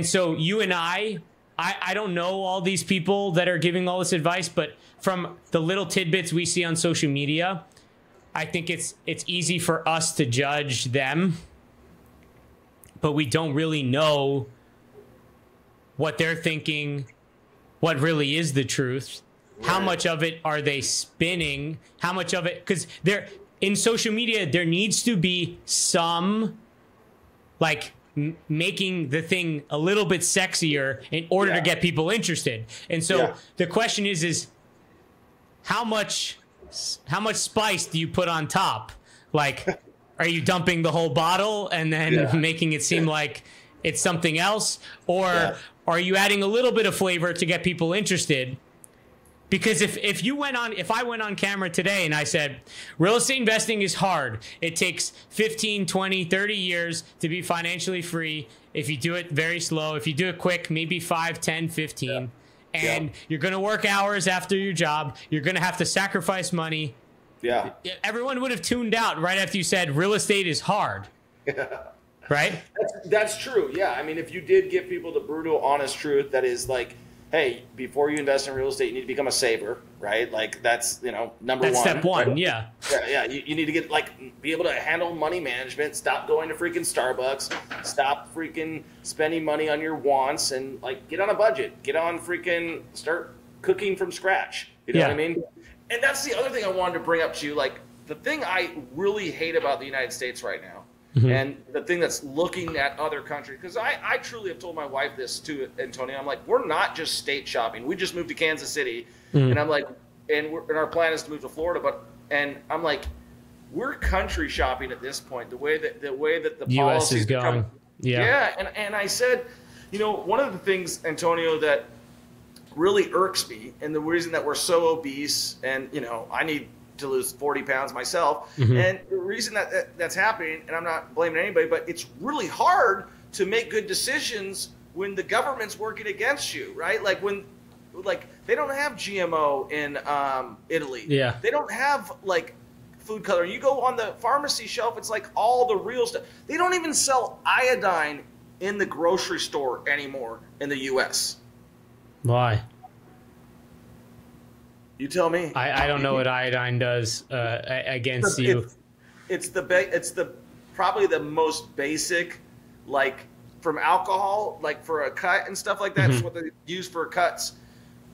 Speaker 1: so you and I don't know all these people that are giving all this advice, but from the little tidbits we see on social media, I think it's easy for us to judge them, but we don't really know what they're thinking, what really is the truth. Right. How much of it are they spinning? How much of it, because in social media, there needs to be some like making the thing a little bit sexier in order to get people interested. And so the question is how much spice do you put on top? Like, are you dumping the whole bottle and then making it seem like it's something else? Or are you adding a little bit of flavor to get people interested? Because if I went on camera today and I said, real estate investing is hard. It takes 15, 20, 30 years to be financially free. If you do it very slow, if you do it quick, maybe 5, 10, 15. And you're going to work hours after your job. You're going to have to sacrifice money. Yeah. Everyone would have tuned out right after you said real estate is hard. Right?
Speaker 2: That's true. Yeah. I mean, if you did give people the brutal, honest truth that is like, hey, before you invest in real estate, you need to become a saver, right? Like that's, you know, number one.
Speaker 1: That's step one,
Speaker 2: right?
Speaker 1: Yeah.
Speaker 2: Yeah. You need to get be able to handle money management, stop going to freaking Starbucks, stop freaking spending money on your wants, and like get on a budget, start cooking from scratch. You know what I mean? And that's the other thing I wanted to bring up to you. Like the thing I really hate about the United States right now, and the thing that's looking at other countries, because I truly have told my wife this too, Antonio. I'm like, we're not just state shopping. We just moved to Kansas City, and I'm like, and our plan is to move to Florida, and I'm like, we're country shopping at this point. The way that the
Speaker 1: U.S. is going,
Speaker 2: and I said, you know, one of the things, Antonio, that really irks me, and the reason that we're so obese, and you know, I need to lose 40 pounds myself. And the reason that's happening, and I'm not blaming anybody, but it's really hard to make good decisions when the government's working against you, right? Like when like they don't have GMO in Italy.
Speaker 1: Yeah.
Speaker 2: They don't have like food coloring. You go on the pharmacy shelf, it's like all the real stuff. They don't even sell iodine in the grocery store anymore in the US.
Speaker 1: Why?
Speaker 2: You tell me.
Speaker 1: I don't know what iodine does against you.
Speaker 2: It's probably the most basic, like from alcohol, like for a cut and stuff like that.
Speaker 1: Mm-hmm.
Speaker 2: Is what they use for cuts.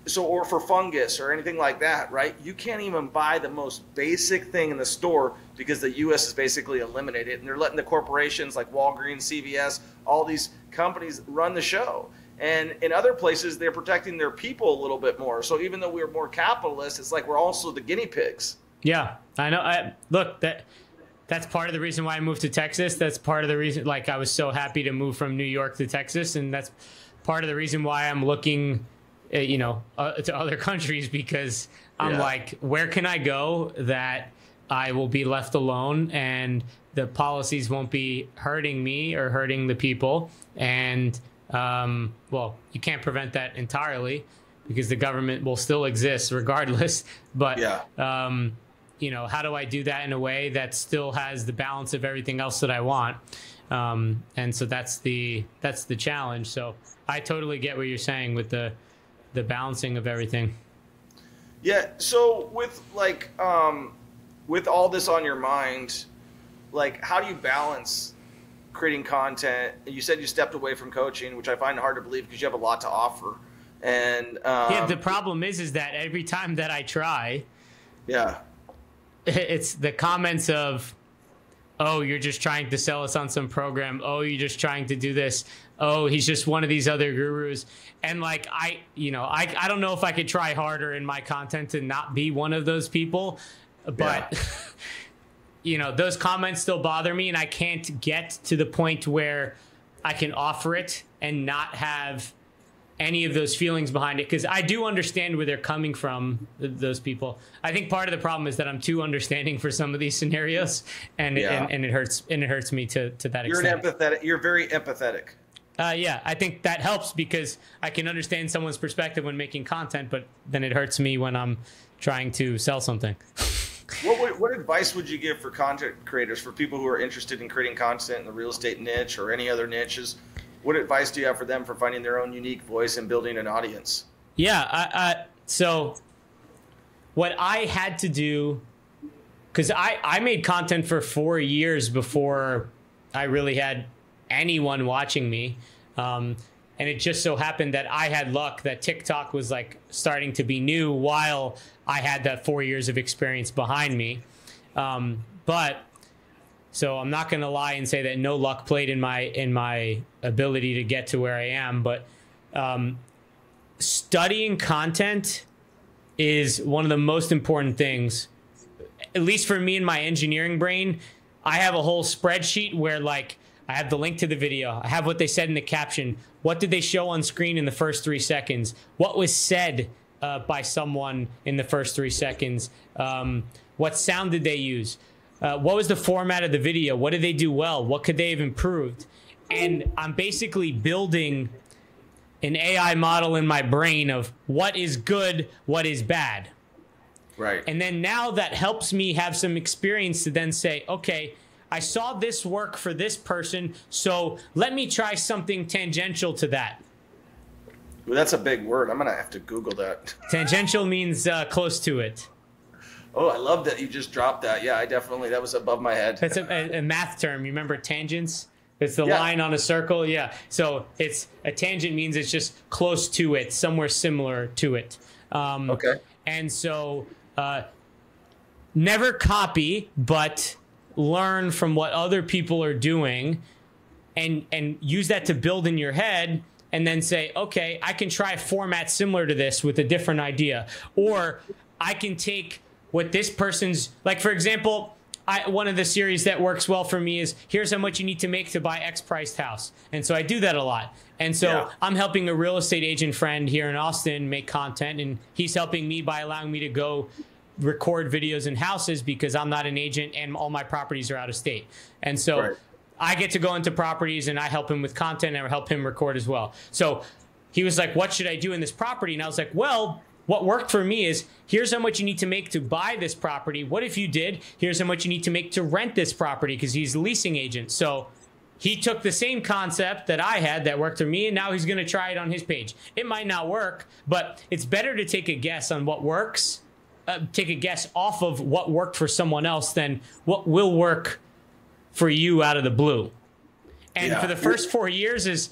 Speaker 2: So, or for fungus or anything like that, right? You can't even buy the most basic thing in the store because the U.S. has basically eliminated it, and they're letting the corporations like Walgreens, CVS, all these companies run the show. And in other places, they're protecting their people a little bit more. So even though we're more capitalist, it's like we're also the guinea pigs.
Speaker 1: Yeah, I know. Look, that's part of the reason why I moved to Texas. That's part of the reason, like, I was so happy to move from New York to Texas, and that's part of the reason why I'm looking to other countries, because I'm like, where can I go that I will be left alone and the policies won't be hurting me or hurting the people? And, well, you can't prevent that entirely because the government will still exist regardless. But, how do I do that in a way that still has the balance of everything else that I want? And so that's the challenge. So I totally get what you're saying with the balancing of everything.
Speaker 2: Yeah. So with with all this on your mind, like, how do you balance creating content? You said you stepped away from coaching, which I find hard to believe because you have a lot to offer. And
Speaker 1: the problem is that every time that I try, it's the comments of, oh, you're just trying to sell us on some program. Oh, you're just trying to do this. Oh, he's just one of these other gurus. And like, I don't know if I could try harder in my content to not be one of those people, but those comments still bother me, and I can't get to the point where I can offer it and not have any of those feelings behind it, because I do understand where they're coming from, those people. I think part of the problem is that I'm too understanding for some of these scenarios, and it hurts me to that extent.
Speaker 2: You're very empathetic.
Speaker 1: I think that helps because I can understand someone's perspective when making content, but then it hurts me when I'm trying to sell something.
Speaker 2: What advice would you give for content creators, for people who are interested in creating content in the real estate niche or any other niches? What advice do you have for them for finding their own unique voice and building an audience?
Speaker 1: So what I had to do, because I made content for 4 years before I really had anyone watching me. And it just so happened that I had luck that TikTok was like starting to be new while I had that 4 years of experience behind me. So I'm not going to lie and say that no luck played in my ability to get to where I am. But studying content is one of the most important things, at least for me in my engineering brain. I have a whole spreadsheet where, like, I have the link to the video. I have what they said in the caption. What did they show on screen in the first 3 seconds? What was said by someone in the first 3 seconds? What sound did they use? What was the format of the video? What did they do well? What could they have improved? And I'm basically building an AI model in my brain of what is good, what is bad.
Speaker 2: Right.
Speaker 1: And then now that helps me have some experience to then say, okay, I saw this work for this person, so let me try something tangential to that.
Speaker 2: Well, that's a big word. I'm going to have to Google that.
Speaker 1: Tangential means close to it.
Speaker 2: Oh, I love that you just dropped that. Yeah, that was above my head.
Speaker 1: That's a math term. You remember tangents? It's the line on a circle. Yeah. So it's a tangent means it's just close to it, somewhere similar to it.
Speaker 2: Okay.
Speaker 1: And so never copy, but learn from what other people are doing and use that to build in your head, and then say, okay, I can try a format similar to this with a different idea. Or I can take what this person's, like, for example, one of the series that works well for me is, here's how much you need to make to buy X priced house. And so I do that a lot. And so I'm helping a real estate agent friend here in Austin make content, and he's helping me by allowing me to go record videos in houses because I'm not an agent and all my properties are out of state. And so I get to go into properties and I help him with content and I help him record as well. So he was like, what should I do in this property? And I was like, well, what worked for me is, here's how much you need to make to buy this property. What if you did? Here's how much you need to make to rent this property, because he's a leasing agent. So he took the same concept that I had that worked for me, and now he's going to try it on his page. It might not work, but it's better to take a guess on what works, take a guess off of what worked for someone else than what will work for you out of the blue. And for the first 4 years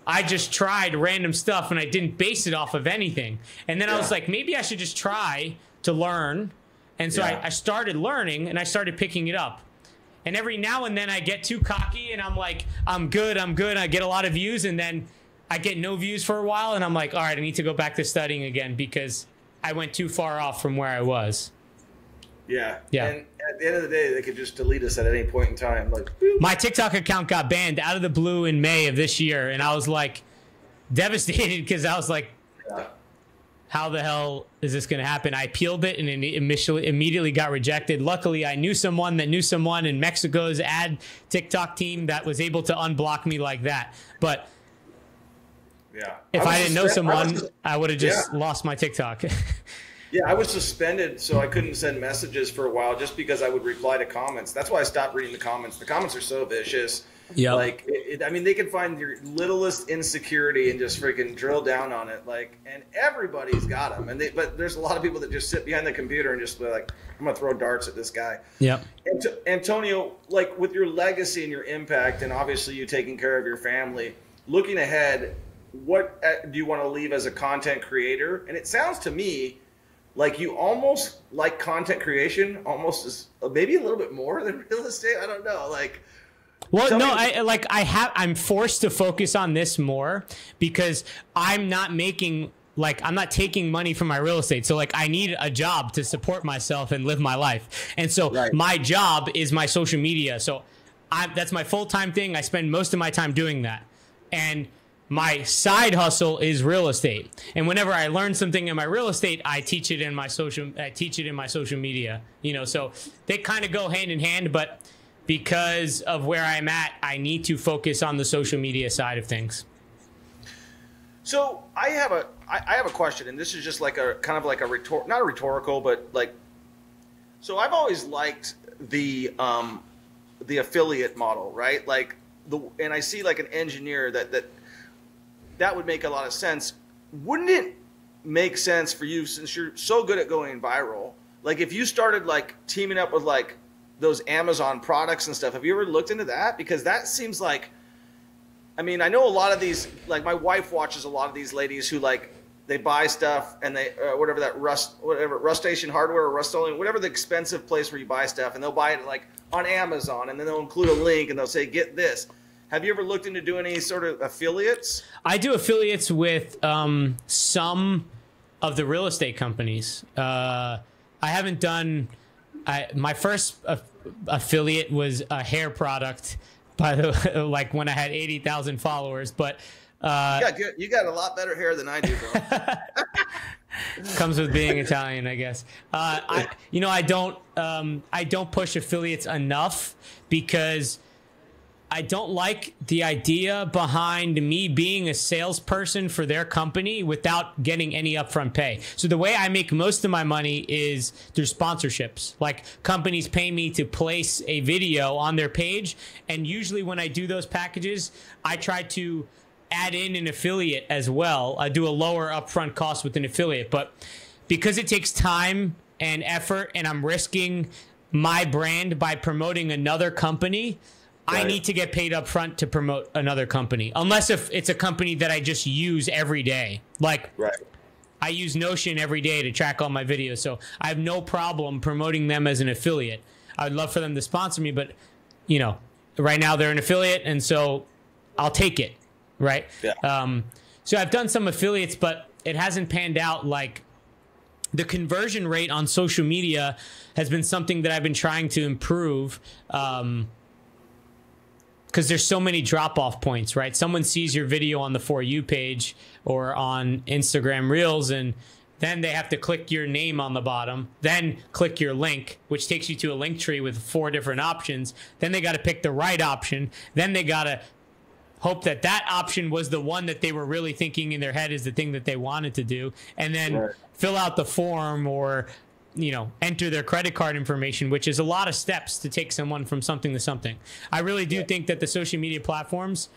Speaker 1: I just tried random stuff and I didn't base it off of anything. And then I was like, maybe I should just try to learn. And so I started learning and I started picking it up. And every now and then I get too cocky and I'm like, I'm good. I get a lot of views, and then I get no views for a while. And I'm like, all right, I need to go back to studying again because I went too far off from where I was. Yeah.
Speaker 2: And at the end of the day, they could just delete us at any point in time. Like, boop.
Speaker 1: My TikTok account got banned out of the blue in May of this year, and I was like devastated because I was like, how the hell is this going to happen? I appealed it and it immediately got rejected. Luckily, I knew someone that knew someone in Mexico's ad TikTok team that was able to unblock me like that. But if I didn't know someone, I would have just lost my TikTok.
Speaker 2: Yeah, I was suspended, so I couldn't send messages for a while just because I would reply to comments. That's why I stopped reading the comments. The comments are so vicious.
Speaker 1: Yeah.
Speaker 2: Like, I mean, they can find your littlest insecurity and just freaking drill down on it. Like, and everybody's got them. But there's a lot of people that just sit behind the computer and just be like, I'm going to throw darts at this guy.
Speaker 1: Yeah.
Speaker 2: Antonio, like with your legacy and your impact, and obviously you taking care of your family, looking ahead, what do you want to leave as a content creator? And it sounds to me like you almost like content creation almost as maybe a little bit more than real estate. I don't know. Like,
Speaker 1: well, no, I'm forced to focus on this more because I'm not taking money from my real estate. So like I need a job to support myself and live my life. And so my job is my social media. So that's my full-time thing. I spend most of my time doing that. And my side hustle is real estate. And whenever I learn something in my real estate, I teach it in my social media, so they kind of go hand in hand, but because of where I'm at, I need to focus on the social media side of things.
Speaker 2: So I have a question, and this is just like a kind of like not a rhetorical, but like, so I've always liked the affiliate model, right? Like and I see like an engineer that would make a lot of sense. Wouldn't it make sense for you, since you're so good at going viral, like if you started like teaming up with like those Amazon products and stuff? Have you ever looked into that? Because that seems like, I mean, I know a lot of these, like my wife watches a lot of these ladies who like, they buy stuff and they, Rust Station Hardware or Rust-Oleum, whatever the expensive place where you buy stuff, and they'll buy it like on Amazon, and then they'll include a link and they'll say, get this. Have you ever looked into doing any sort of affiliates? I
Speaker 1: do affiliates with some of the real estate companies. I haven't done. My first affiliate was a hair product, like when I had 80,000 followers. But
Speaker 2: you got a lot better hair than I do, bro.
Speaker 1: Comes with being Italian, I guess. I don't push affiliates enough because I don't like the idea behind me being a salesperson for their company without getting any upfront pay. So the way I make most of my money is through sponsorships. Like companies pay me to place a video on their page. And usually when I do those packages, I try to add in an affiliate as well. I do a lower upfront cost with an affiliate. But because it takes time and effort and I'm risking my brand by promoting another company, I need to get paid up front to promote another company, unless if it's a company that I just use every day. Like I use Notion every day to track all my videos, so I have no problem promoting them as an affiliate. I would love for them to sponsor me, but right now they're an affiliate, and so I'll take it, right? Yeah. So I've done some affiliates, but it hasn't panned out. Like the conversion rate on social media has been something that I've been trying to improve. Because there's so many drop-off points, right? Someone sees your video on the For You page or on Instagram Reels, and then they have to click your name on the bottom, then click your link, which takes you to a link tree with 4 different options. Then they got to pick the right option. Then they got to hope that that option was the one that they were really thinking in their head is the thing that they wanted to do, and then fill out the form or, you know, enter their credit card information, which is a lot of steps to take someone from something to something. I really do think that the social media platforms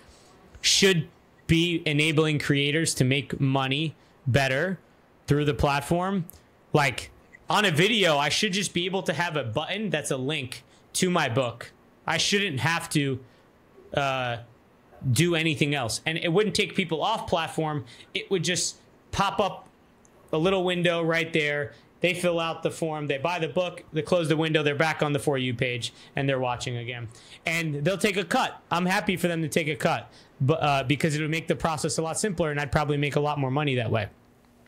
Speaker 1: should be enabling creators to make money better through the platform. Like on a video, I should just be able to have a button that's a link to my book. I shouldn't have to do anything else. And it wouldn't take people off platform. It would just pop up a little window right there. They fill out the form, they buy the book, they close the window, they're back on the For You page, and they're watching again. And they'll take a cut. I'm happy for them to take a cut, but because it would make the process a lot simpler, and I'd probably make a lot more money that way.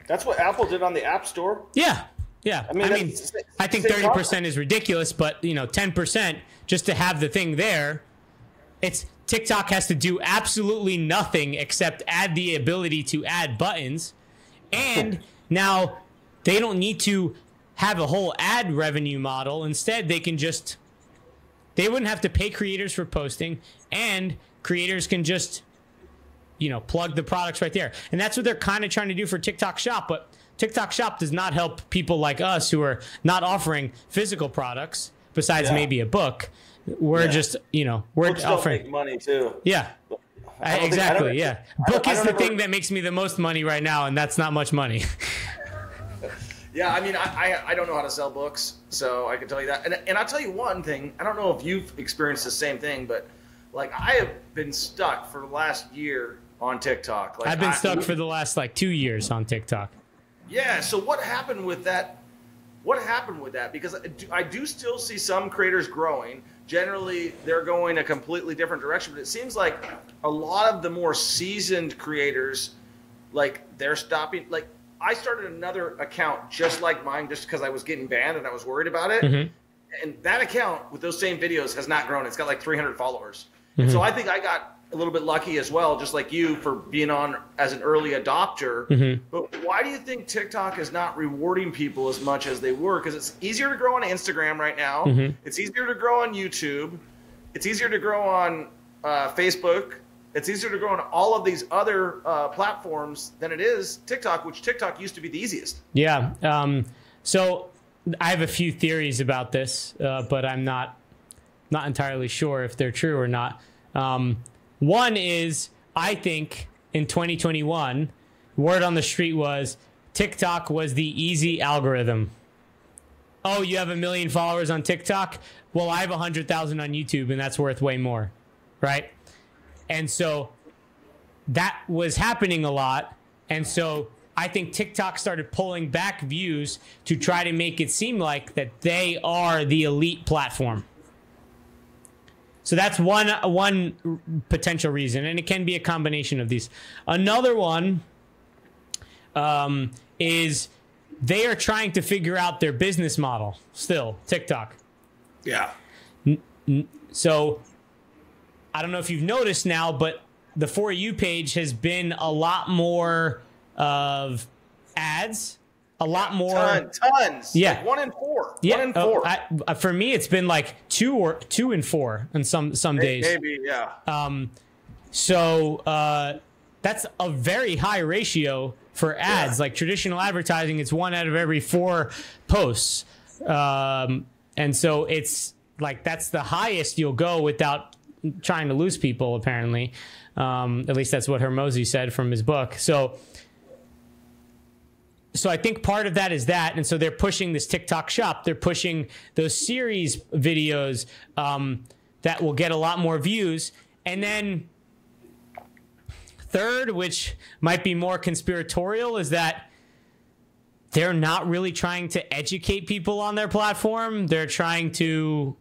Speaker 2: That's what Apple did on the App Store.
Speaker 1: Yeah. I mean, I think 30% is ridiculous, but, you know, 10% just to have the thing there. It's TikTok has to do absolutely nothing except add the ability to add buttons, and now they don't need to have a whole ad revenue model. Instead, they wouldn't have to pay creators for posting, and creators can just, you know, plug the products right there. And that's what they're kind of trying to do for TikTok Shop. But TikTok Shop does not help people like us who are not offering physical products besides maybe a book. We're just, you know, we're
Speaker 2: Books
Speaker 1: offering
Speaker 2: don't make money too.
Speaker 1: Yeah. Exactly. Book is the thing that makes me the most money right now, and that's not much money.
Speaker 2: Yeah, I mean, I don't know how to sell books, so I can tell you that. And I'll tell you one thing. I don't know if you've experienced the same thing, but like I have been stuck for the last year on TikTok. Like,
Speaker 1: I've been stuck for the last like 2 years on TikTok.
Speaker 2: Yeah. So what happened with that? What happened with that? Because I do still see some creators growing. Generally, they're going a completely different direction. But it seems like a lot of the more seasoned creators, like they're stopping. Like I started another account just like mine, just because I was getting banned and I was worried about it. Mm-hmm. And that account with those same videos has not grown. It's got like 300 followers. Mm-hmm. And so I think I got a little bit lucky as well, just like you, for being on as an early adopter. Mm-hmm. But why do you think TikTok is not rewarding people as much as they were? Because it's easier to grow on Instagram right now. Mm-hmm. It's easier to grow on YouTube. It's easier to grow on Facebook. It's easier to grow on all of these other platforms than it is TikTok, which TikTok used to be the easiest.
Speaker 1: Yeah. So I have a few theories about this, but I'm not entirely sure if they're true or not. One is, I think in 2021, word on the street was TikTok was the easy algorithm. Oh, you have 1 million followers on TikTok? Well, I have 100,000 on YouTube, and that's worth way more, right? And so that was happening a lot. And so I think TikTok started pulling back views to try to make it seem like that they are the elite platform. So that's one potential reason, and it can be a combination of these. Another one is they are trying to figure out their business model still, TikTok.
Speaker 2: Yeah.
Speaker 1: So I don't know if you've noticed now, but the For You page has been a lot more of ads. A lot more.
Speaker 2: Tons.
Speaker 1: Yeah.
Speaker 2: Like 1 in 4.
Speaker 1: Yeah.
Speaker 2: 1 in 4.
Speaker 1: For me, it's been like 2 in 4 on some days.
Speaker 2: Maybe, yeah.
Speaker 1: So that's a very high ratio for ads. Yeah. Like traditional advertising, it's 1 out of every 4 posts. And so it's like that's the highest you'll go without trying to lose people, apparently. At least that's what Hormozi said from his book. So I think part of that is that, and so they're pushing this TikTok Shop. They're pushing those series videos that will get a lot more views. And then third, which might be more conspiratorial, is that they're not really trying to educate people on their platform. They're trying to,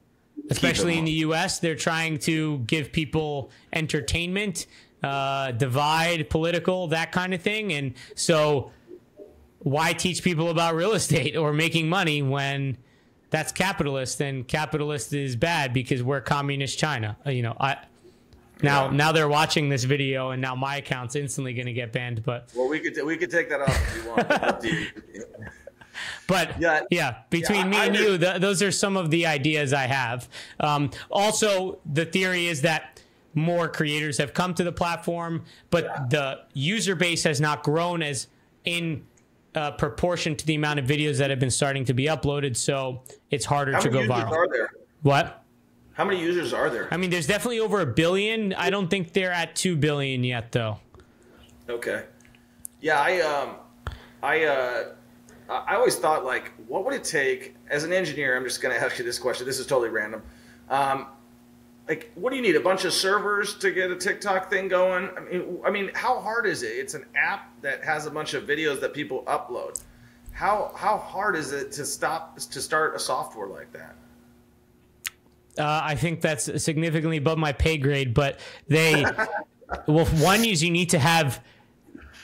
Speaker 1: especially in the US, they're trying to give people entertainment, divide political, that kind of thing. And so why teach people about real estate or making money when that's capitalist, and capitalist is bad because we're communist China? You know, now they're watching this video, and now my account's instantly going to get banned. But
Speaker 2: well, we could take that off if you want.
Speaker 1: But yeah, between me and you, those are some of the ideas I have. Also, the theory is that more creators have come to the platform, but the user base has not grown as in proportion to the amount of videos that have been starting to be uploaded. So it's harder to go viral.
Speaker 2: How many users are there?
Speaker 1: What?
Speaker 2: How many users are there?
Speaker 1: I mean, there's definitely over 1 billion. I don't think they're at 2 billion yet, though.
Speaker 2: Okay. Yeah, I always thought, like, what would it take as an engineer? I'm just going to ask you this question. This is totally random. Like, what do you need? A bunch of servers to get a TikTok thing going? I mean, how hard is it? It's an app that has a bunch of videos that people upload. How hard is it to start a software like that?
Speaker 1: I think that's significantly above my pay grade, but they, well, one is you need to have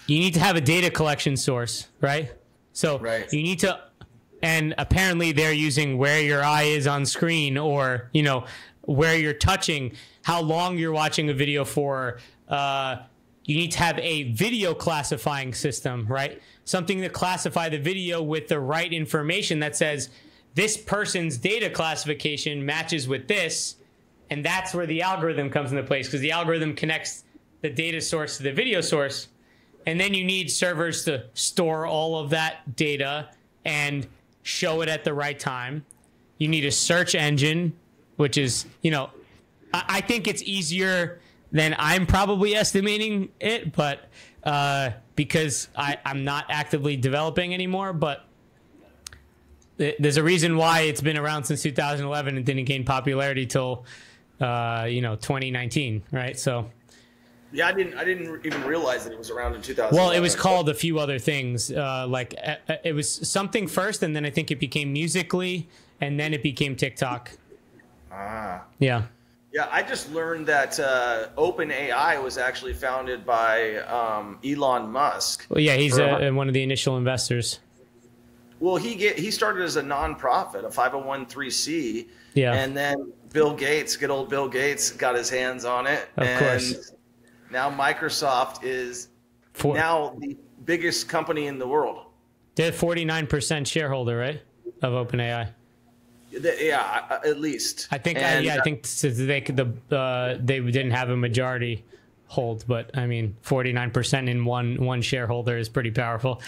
Speaker 1: a data collection source, right? So you need to, and apparently they're using where your eye is on screen, or, you know, where you're touching, how long you're watching a video for. You need to have a video classifying system, right? Something to classify the video with the right information that says, this person's data classification matches with this, and that's where the algorithm comes into place, because the algorithm connects the data source to the video source. And then you need servers to store all of that data and show it at the right time. You need a search engine, which is, you know, I think it's easier than I'm probably estimating it, but because I'm not actively developing anymore, but there's a reason why it's been around since 2011 and didn't gain popularity till 2019, right? So
Speaker 2: yeah, I didn't even realize that it was around in 2011.
Speaker 1: Well, it was called a few other things. Like it was something first, and then I think it became Musical.ly, and then it became TikTok. Yeah.
Speaker 2: Yeah, I just learned that OpenAI was actually founded by Elon Musk.
Speaker 1: Well, yeah, he's one of the initial investors.
Speaker 2: Well, he started as a nonprofit, a 501(c)(3),
Speaker 1: yeah,
Speaker 2: and then Bill Gates, good old Bill Gates, got his hands on it,
Speaker 1: of course.
Speaker 2: Now Microsoft is now the biggest company in the world.
Speaker 1: They're 49% shareholder, right, of OpenAI.
Speaker 2: Yeah, at least.
Speaker 1: I think. I think they could. They didn't have a majority hold, but I mean, 49% in one shareholder is pretty powerful.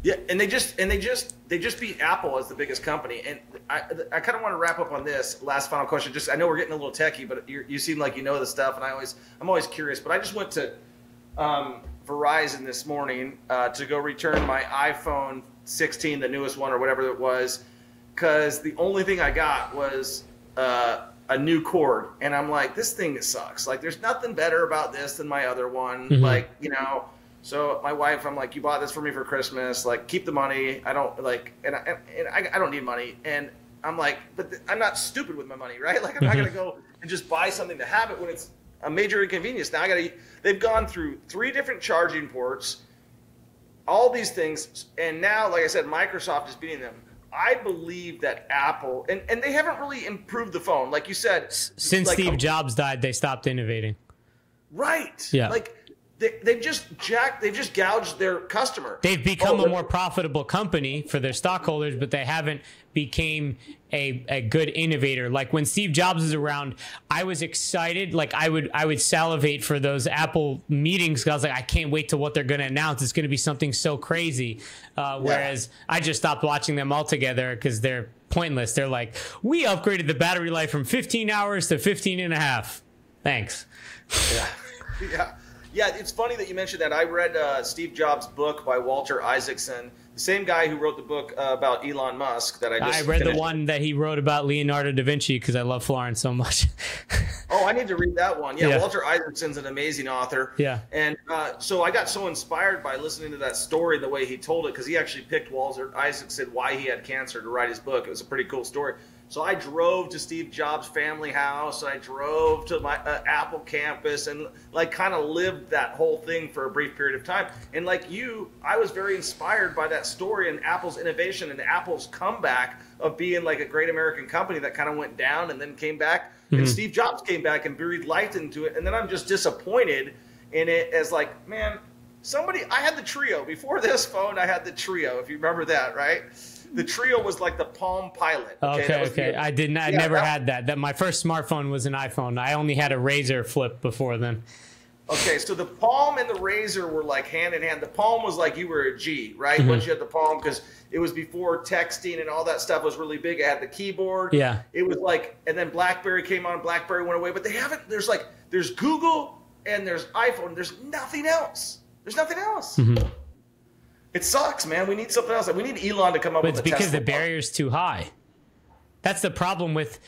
Speaker 2: Yeah, and they just beat Apple as the biggest company. And I kind of want to wrap up on this last final question. Just I know we're getting a little techie, but you seem like you know the stuff, and I'm always curious. But I just went to Verizon this morning to go return my iPhone 16, the newest one or whatever it was, because the only thing I got was a new cord, and I'm like, this thing sucks. Like, there's nothing better about this than my other one. Mm-hmm. Like, you know. So my wife, I'm like, you bought this for me for Christmas. Like, keep the money. I don't like, and I don't need money. And I'm like, but I'm not stupid with my money, right? Like, I'm not gonna go and just buy something to have it when it's a major inconvenience. Now they've gone through 3 different charging ports, all these things, and now, like I said, Microsoft is beating them. I believe that Apple, and they haven't really improved the phone, like you said.
Speaker 1: Since like, Steve Jobs died, they stopped innovating.
Speaker 2: Right.
Speaker 1: Yeah.
Speaker 2: Like. They've just gouged their customer.
Speaker 1: They've become a more profitable company for their stockholders, but they haven't became a good innovator. Like when Steve Jobs was around, I was excited. Like I would salivate for those Apple meetings, because I was like, I can't wait to what they're going to announce. It's going to be something so crazy. Whereas I just stopped watching them altogether because they're pointless. They're like, we upgraded the battery life from 15 hours to 15 and a half. Thanks.
Speaker 2: Yeah. Yeah. Yeah, it's funny that you mentioned that. I read Steve Jobs' book by Walter Isaacson, the same guy who wrote the book about Elon Musk that I just
Speaker 1: read
Speaker 2: finished.
Speaker 1: The one that he wrote about Leonardo da Vinci because I love Florence so much.
Speaker 2: Oh, I need to read that one. Yeah, Walter Isaacson's an amazing author.
Speaker 1: Yeah.
Speaker 2: And so I got so inspired by listening to that story, the way he told it, because he actually picked Walter Isaacson why he had cancer to write his book. It was a pretty cool story. So I drove to Steve Jobs' family house. I drove to my Apple campus and like kind of lived that whole thing for a brief period of time. And like you, I was very inspired by that story and Apple's innovation and Apple's comeback of being like a great American company that kind of went down and then came back. Mm-hmm. And Steve Jobs came back and breathed life into it. And then I'm just disappointed in it as like, man, I had the Trio. Before this phone, I had the Trio, if you remember that, right? the Trio was like the Palm Pilot.
Speaker 1: Okay. I never had that. That my first smartphone was an iPhone. I only had a Razor flip before then.
Speaker 2: Okay, so the Palm and the Razor were like hand in hand. The Palm was like you were a G, right? Once you had the Palm, because it was before texting and all that stuff was really big. It had the keyboard.
Speaker 1: Yeah.
Speaker 2: It was like, and then BlackBerry came on, BlackBerry went away. But they haven't, there's Google and there's iPhone. There's nothing else. There's nothing else. It sucks, man. We need something else. We need Elon to come up with a Tesla.
Speaker 1: It's because the barrier's too high. That's the problem with,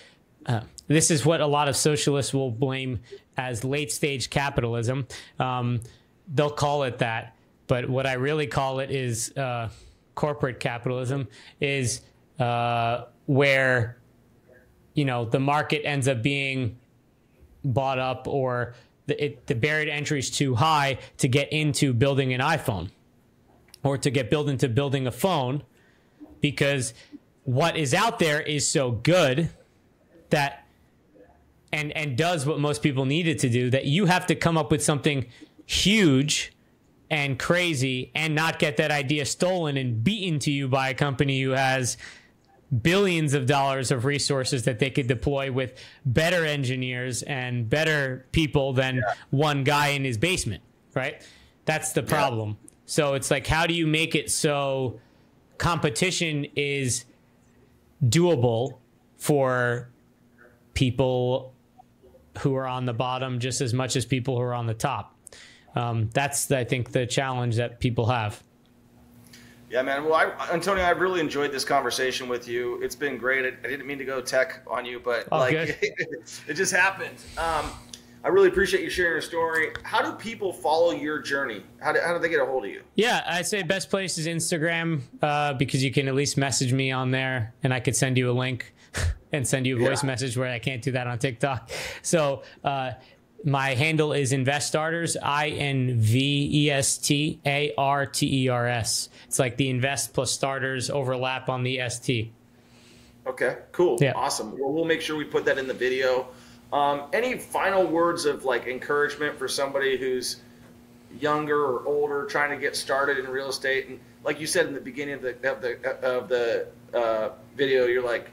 Speaker 1: this is what a lot of socialists will blame as late stage capitalism. They'll call it that. But what I really call it is corporate capitalism, is where, the market ends up being bought up, or the barrier to entry is too high to get into building an iPhone, or to get built into building a phone, because what is out there is so good that and does what most people need it to do, that you have to come up with something huge and crazy and not get that idea stolen and beaten to you by a company who has billions of dollars of resources that they could deploy with better engineers and better people than one guy in his basement, right? That's the problem. So it's like, how do you make it so competition is doable for people who are on the bottom just as much as people who are on the top? That's, I think, the challenge that people have.
Speaker 2: Yeah, man. Well, Antonio, I've really enjoyed this conversation with you. It's been great. I didn't mean to go tech on you, but it just happened. I really appreciate you sharing your story. How do people follow your journey? How do they get a hold of you?
Speaker 1: Yeah, I'd say best place is Instagram, because you can at least message me on there, and I could send you a link and send you a voice message, where I can't do that on TikTok. So my handle is InvestStarters, INVESTARTERS. It's like the invest plus starters overlap on the ST.
Speaker 2: Okay, cool.
Speaker 1: Yeah.
Speaker 2: Awesome. Well, we'll make sure we put that in the video. Any final words of like encouragement for somebody who's younger or older trying to get started in real estate? And like you said in the beginning of the video, you're like,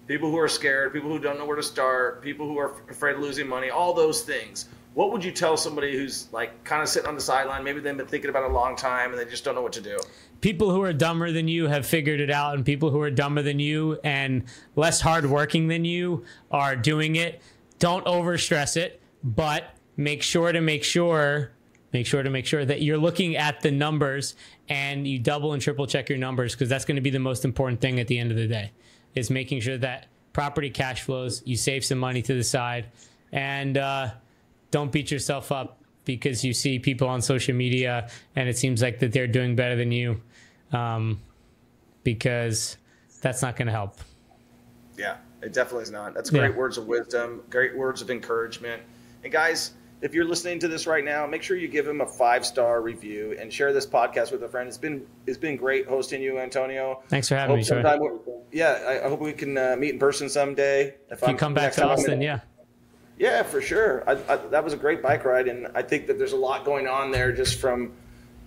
Speaker 2: people who are scared, people who don't know where to start, people who are afraid of losing money, all those things. What would you tell somebody who's like kind of sitting on the sideline? Maybe they've been thinking about it a long time and they just don't know what to do.
Speaker 1: People who are dumber than you have figured it out, and people who are dumber than you and less hardworking than you are doing it. Don't overstress it, but make sure that you're looking at the numbers, and you double and triple check your numbers, because that's going to be the most important thing at the end of the day, is making sure that property cash flows, you save some money to the side, and don't beat yourself up because you see people on social media and it seems like that they're doing better than you, because that's not going to help.
Speaker 2: Yeah, it definitely is not. That's great words of wisdom, great words of encouragement. And guys, if you're listening to this right now, make sure you give him a 5-star review and share this podcast with a friend. It's been great hosting you, Antonio.
Speaker 1: Thanks for having me.
Speaker 2: I hope we can meet in person someday.
Speaker 1: If you come back to Austin,
Speaker 2: Yeah, for sure. That was a great bike ride, and I think that there's a lot going on there, just from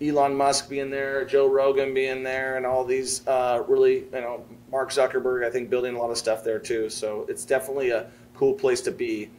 Speaker 2: Elon Musk being there, Joe Rogan being there, and all these really, Mark Zuckerberg, I think, building a lot of stuff there too. So it's definitely a cool place to be.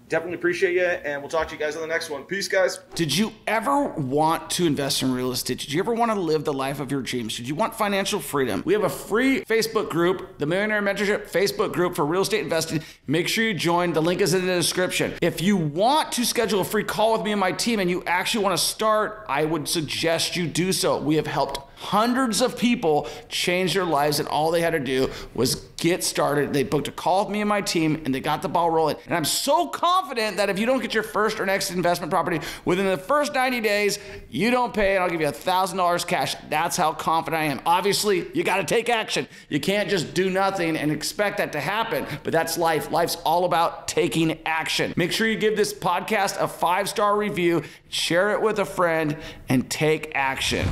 Speaker 2: Definitely appreciate you, and we'll talk to you guys on the next one. Peace, guys.
Speaker 3: Did you ever want to invest in real estate? Did you ever want to live the life of your dreams? Did you want financial freedom? We have a free Facebook group, the Millionaire Mentorship Facebook group for real estate investing. Make sure you join. The link is in the description. If you want to schedule a free call with me and my team, and you actually want to start, I would suggest you do so. We have helped hundreds of people change their lives, and all they had to do was get started. They booked a call with me and my team, and they got the ball rolling. And I'm so confident that if you don't get your first or next investment property within the first 90 days, you don't pay, and I'll give you $1,000 cash. That's how confident I am. Obviously, you got to take action. You can't just do nothing and expect that to happen, but that's life. Life's all about taking action. Make sure you give this podcast a 5-star review, share it with a friend, and take action.